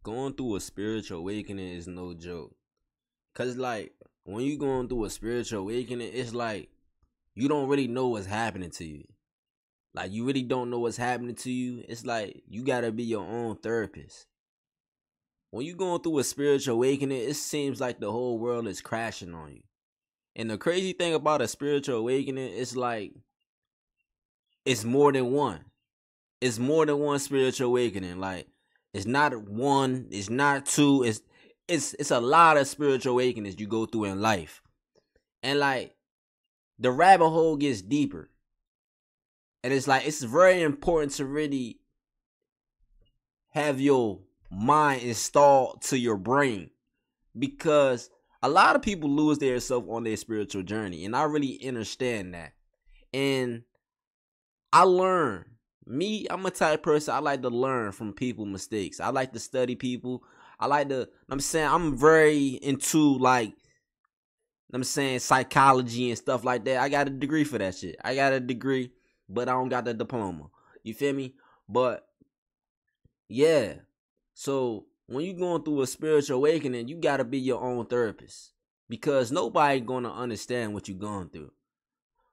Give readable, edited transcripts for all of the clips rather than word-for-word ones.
Going through a spiritual awakening is no joke. Cause like when you going through a spiritual awakening, it's like you don't really know what's happening to you. Like you really don't know what's happening to you. It's like you gotta be your own therapist. When you going through a spiritual awakening, it seems like the whole world is crashing on you. And the crazy thing about a spiritual awakening, it's like it's more than one. It's more than one spiritual awakening. Like it's not one, it's not two, it's a lot of spiritual awakenings you go through in life. And like the rabbit hole gets deeper. And it's like it's very important to really have your mind installed to your brain, because a lot of people lose their self on their spiritual journey, and I really understand that. And I learn. I'm a type of person, I like to learn from people mistakes. I like to study people. I'm very into like psychology and stuff like that. I got a degree for that shit. I got a degree, but I don't got the diploma. You feel me? But yeah. So when you going through a spiritual awakening, you gotta be your own therapist. Because nobody gonna understand what you're going through.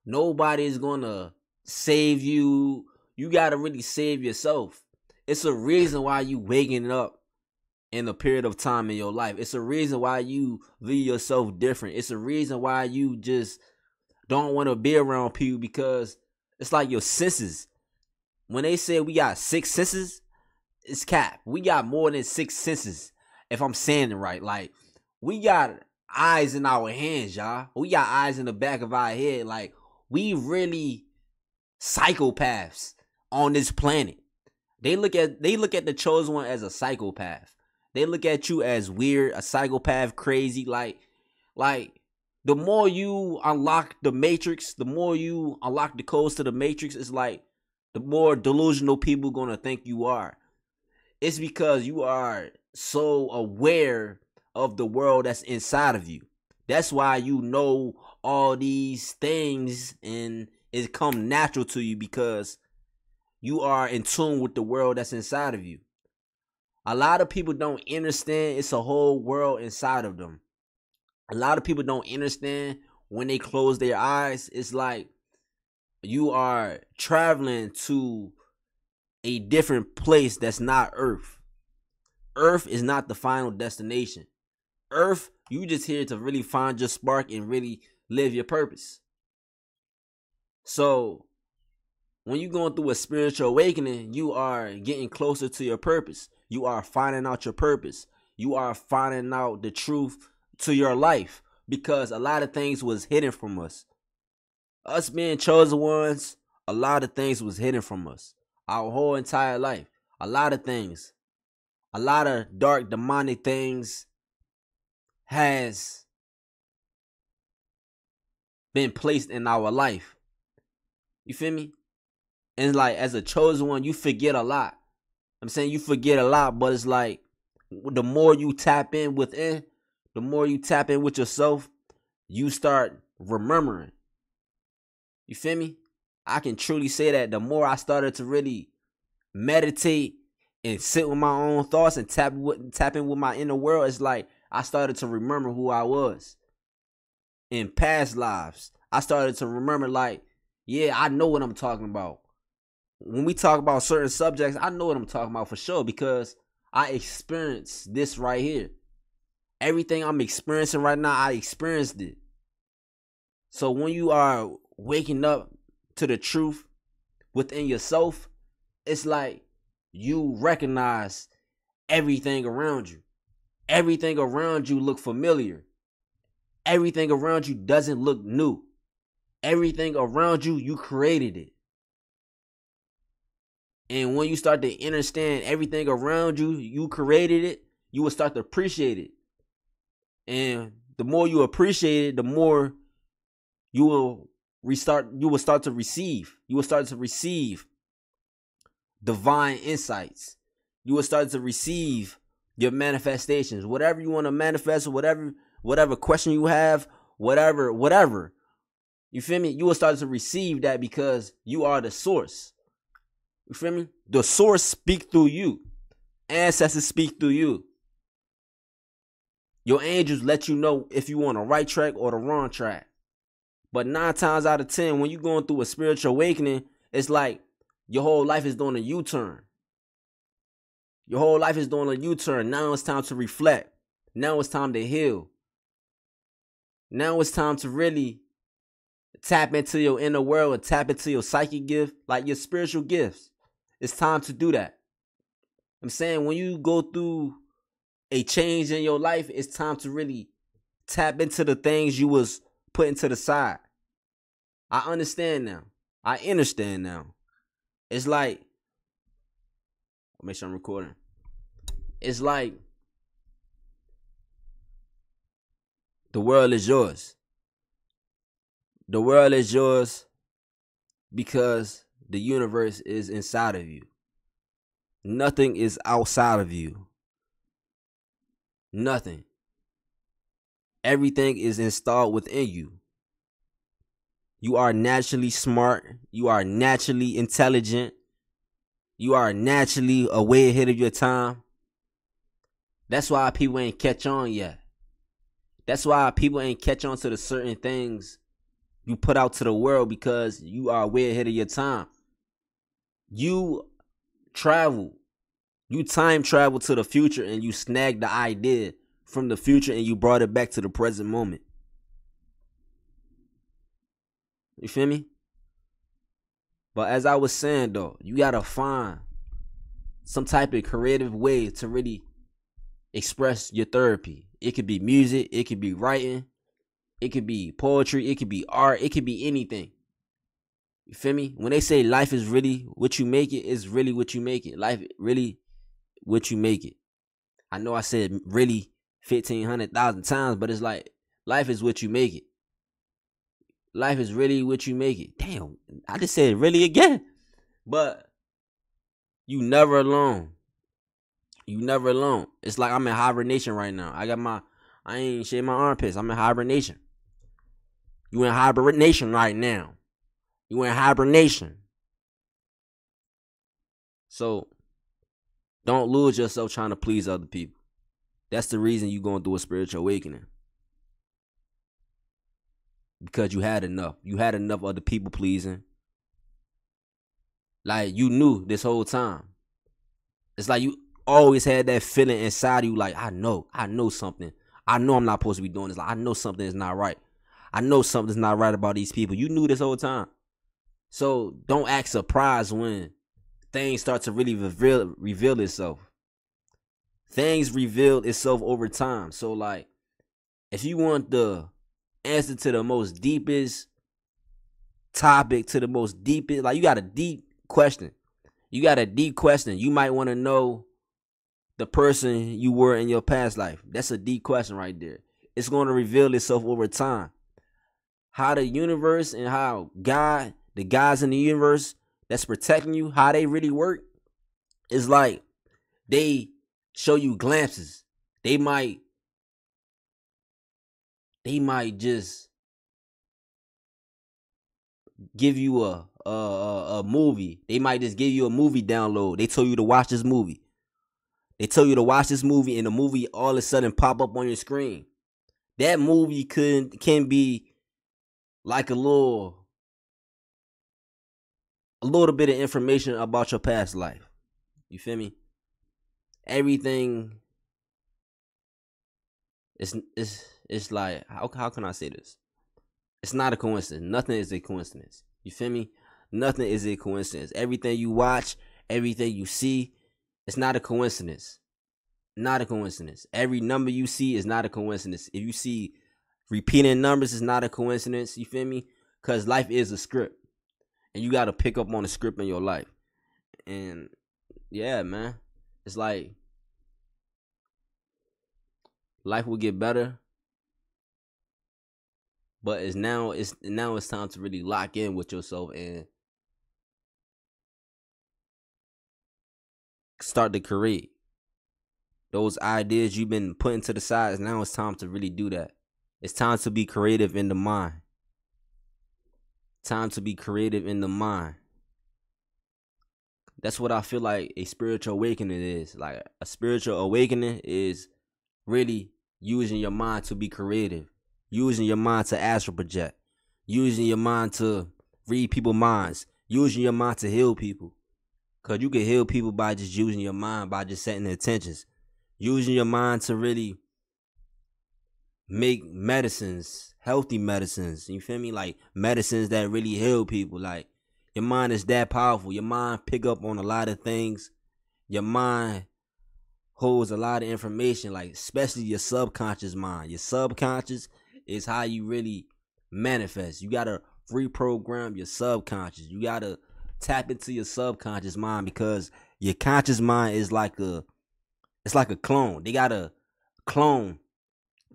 Nobody's gonna save you. You gotta really save yourself. It's a reason why you waking up in a period of time in your life. It's a reason why you view yourself different. It's a reason why you just don't want to be around people, because it's like your senses. When they say we got 6 senses, it's cap. We got more than 6 senses, if I'm saying it right. Like, we got eyes in our hands, y'all. We got eyes in the back of our head. Like, we really psychopaths on this planet. They look at the chosen one as a psychopath. They look at you as weird, a psychopath, crazy. Like the more you unlock the matrix, the more you unlock the codes to the matrix, it's like the more delusional people gonna think you are. It's because you are so aware of the world that's inside of you. That's why you know all these things and it come natural to you, because you are in tune with the world that's inside of you. A lot of people don't understand it's a whole world inside of them. A lot of people don't understand when they close their eyes, it's like you are traveling to a different place that's not Earth. Earth is not the final destination. Earth, you just here to really find your spark and really live your purpose. So when you're going through a spiritual awakening, you are getting closer to your purpose. You are finding out your purpose. You are finding out the truth to your life, because a lot of things was hidden from us. Us being chosen ones, a lot of things was hidden from us. Our whole entire life. A lot of things. A lot of dark demonic things has been placed in our life. You feel me? And like as a chosen one, you forget a lot. I'm saying you forget a lot, but it's like the more you tap in within, the more you tap in with yourself, you start remembering. You feel me? I can truly say that the more I started to really meditate and sit with my own thoughts and tap in with my inner world, it's like I started to remember who I was in past lives. I started to remember, like, yeah, I know what I'm talking about. When we talk about certain subjects, I know what I'm talking about for sure, because I experienced this right here. Everything I'm experiencing right now, I experienced it. So when you are waking up to the truth within yourself, it's like you recognize everything around you. Everything around you look familiar. Everything around you doesn't look new. Everything around you, you created it. And when you start to understand everything around you, you created it, you will start to appreciate it. And the more you appreciate it, the more you will start to receive. You will start to receive divine insights. You will start to receive your manifestations. Whatever you want to manifest, whatever question you have, whatever. You feel me? You will start to receive that, because you are the source. You feel me? The source speaks through you. ancestors speak through you. Your angels let you know if you on the right track or the wrong track. But 9 times out of 10, when you're going through a spiritual awakening, it's like your whole life is doing a U-turn. Your whole life is doing a U-turn. Now it's time to reflect. Now it's time to heal. Now it's time to really tap into your inner world and tap into your psychic gift, like your spiritual gifts. It's time to do that. I'm saying when you go through a change in your life, it's time to really tap into the things you was putting to the side. I understand now. I understand now. It's like, I'll make sure I'm recording. It's like the world is yours. The world is yours because the universe is inside of you. Nothing is outside of you. Nothing. Everything is installed within you. You are naturally smart. You are naturally intelligent. You are naturally way ahead of your time. That's why people ain't catch on yet. That's why people ain't catch on to the certain things you put out to the world, because you are way ahead of your time. You travel. You time travel to the future and you snag the idea from the future and you brought it back to the present moment. You feel me? But as I was saying though, you gotta find some type of creative way to really express your therapy. It could be music, it could be writing, it could be poetry, it could be art, it could be anything. You feel me? When they say life is really what you make it, it's really what you make it. Life really what you make it. I know I said really 1,500,000 times, but it's like life is what you make it. Life is really what you make it. Damn, I just said really again. But you never alone. You never alone. It's like I'm in hibernation right now. I ain't shaved my armpits. I'm in hibernation. You in hibernation right now. You in hibernation. So don't lose yourself trying to please other people. That's the reason you going through a spiritual awakening. Because you had enough. You had enough of the people pleasing. Like you knew this whole time. It's like you always had that feeling inside of you, like I know something. I know I'm not supposed to be doing this. Like I know something is not right. I know something's not right about these people. You knew this whole time. So don't act surprised when things start to really reveal itself. Things reveal itself over time. So like, if you want the answer to the most deepest topic, to the most deepest, like you got a deep question. You got a deep question. You might want to know the person you were in your past life. That's a deep question right there. It's going to reveal itself over time. How the universe and how God, the guys in the universe that's protecting you, how they really work is like they show you glimpses. They might just give you a movie. They might just give you a movie download. They tell you to watch this movie. They tell you to watch this movie, and the movie all of a sudden pop up on your screen. That movie can be like a little bit of information about your past life. You feel me? Everything it's like, how can I say this? It's not a coincidence. Nothing is a coincidence. You feel me? Nothing is a coincidence. Everything you watch, everything you see, it's not a coincidence. Not a coincidence. Every number you see is not a coincidence. If you see repeating numbers, it's not a coincidence. You feel me? Because life is a script. And you got to pick up on the script in your life. And yeah, man. It's like life will get better. But it's time to really lock in with yourself and start to create. Those ideas you've been putting to the side, now it's time to really do that. It's time to be creative in the mind. Time to be creative in the mind. That's what I feel like a spiritual awakening is. Like a spiritual awakening is really using your mind to be creative, using your mind to astral project, using your mind to read people's minds, using your mind to heal people. Cause you can heal people by just using your mind, by just setting intentions, using your mind to really make medicines, healthy medicines. You feel me? Like medicines that really heal people. Like your mind is that powerful. Your mind pick up on a lot of things. Your mind holds a lot of information, like especially your subconscious mind. Your subconscious is how you really manifest. You gotta reprogram your subconscious. You gotta tap into your subconscious mind because your conscious mind is like it's like a clone. They got a clone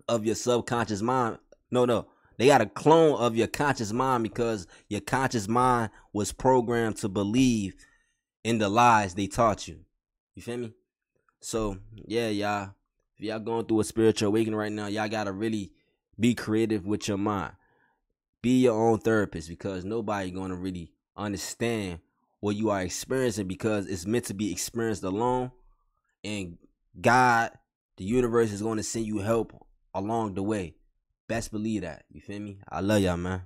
of your subconscious mind. No. They got a clone of your conscious mind because your conscious mind was programmed to believe in the lies they taught you. You feel me? So, yeah, y'all. If y'all going through a spiritual awakening right now, y'all gotta really be creative with your mind. Be your own therapist because nobody gonna really understand what you are experiencing because it's meant to be experienced alone. And God, the universe is gonna send you help along the way. Best believe that. You feel me? I love y'all, man.